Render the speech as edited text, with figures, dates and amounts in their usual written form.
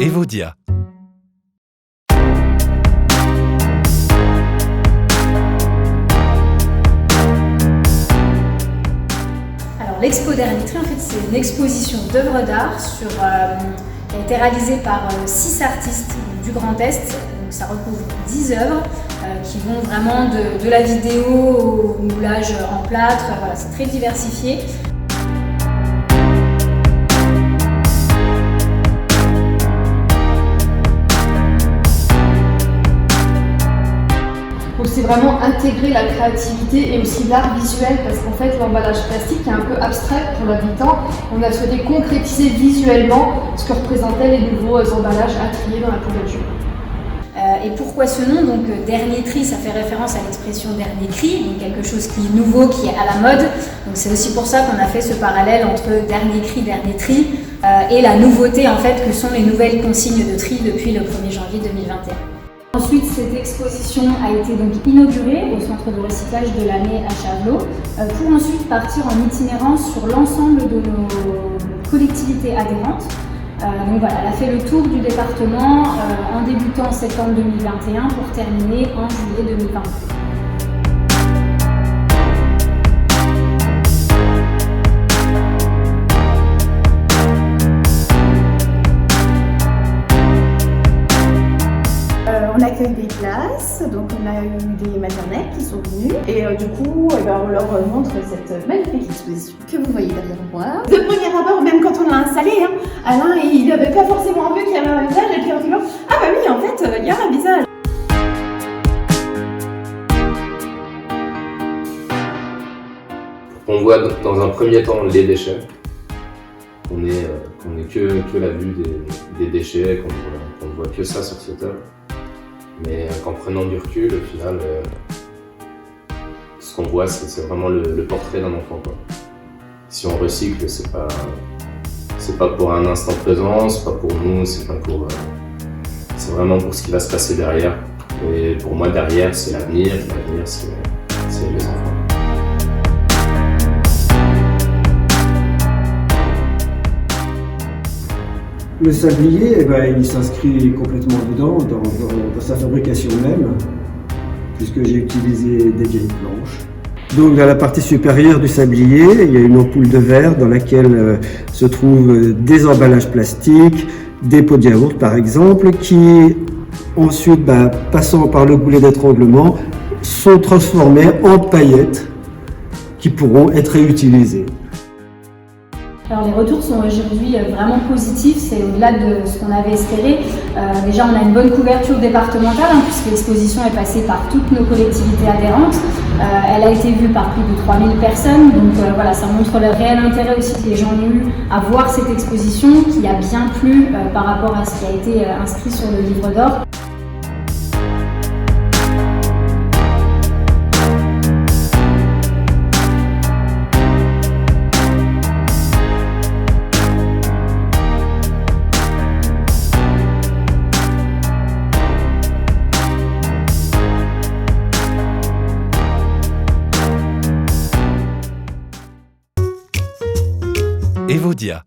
Evodia. Alors l'expo Dernier Tri, en fait, c'est une exposition d'œuvres d'art qui a été réalisée par 6 artistes du Grand Est. Donc ça recouvre 10 œuvres qui vont vraiment de la vidéo au moulage en plâtre. Voilà, c'est très diversifié. Donc c'est vraiment intégrer la créativité et aussi l'art visuel, parce qu'en fait l'emballage plastique est un peu abstrait pour l'habitant. On a souhaité concrétiser visuellement ce que représentaient les nouveaux emballages à trier dans la poubelle jaune. Et pourquoi ce nom? Donc Dernier Tri, ça fait référence à l'expression dernier cri, donc quelque chose qui est nouveau, qui est à la mode. Donc c'est aussi pour ça qu'on a fait ce parallèle entre dernier cri, dernier tri et la nouveauté en fait que sont les nouvelles consignes de tri depuis le 1er janvier 2021. Ensuite, cette exposition a été donc inaugurée au centre de recyclage de l'année à Chavelot pour ensuite partir en itinérance sur l'ensemble de nos collectivités adhérentes. Donc voilà, elle a fait le tour du département en débutant en septembre 2021 pour terminer en juillet 2022. On accueille des classes, donc on a eu des maternelles qui sont venues et du coup on leur montre cette magnifique exposition que vous voyez derrière moi. De premier abord, même quand on l'a installé, Alain il n'avait pas forcément vu qu'il y avait un visage et puis en disant ah bah oui en fait il y a un visage. On voit dans un premier temps les déchets, qu'on ait que la vue des déchets, qu'on ne voit que ça sur cette œuvre. Mais qu'en prenant du recul, au final, ce qu'on voit, c'est vraiment le portrait d'un enfant, quoi. Si on recycle, c'est pas pour un instant présent, c'est pas pour nous, c'est vraiment pour ce qui va se passer derrière. Et pour moi, derrière, c'est l'avenir, c'est les enfants. Le sablier, il s'inscrit complètement dedans, dans sa fabrication même, puisque j'ai utilisé des vieilles planches. Donc dans la partie supérieure du sablier, il y a une ampoule de verre dans laquelle se trouvent des emballages plastiques, des pots de yaourt par exemple, qui ensuite, passant par le goulet d'étranglement, sont transformés en paillettes qui pourront être réutilisées. Alors les retours sont aujourd'hui vraiment positifs, c'est au-delà de ce qu'on avait espéré. Déjà on a une bonne couverture départementale puisque l'exposition est passée par toutes nos collectivités adhérentes. Elle a été vue par plus de 3000 personnes, donc voilà, ça montre le réel intérêt aussi que les gens ont eu à voir cette exposition qui a bien plu par rapport à ce qui a été inscrit sur le livre d'or. Evodia.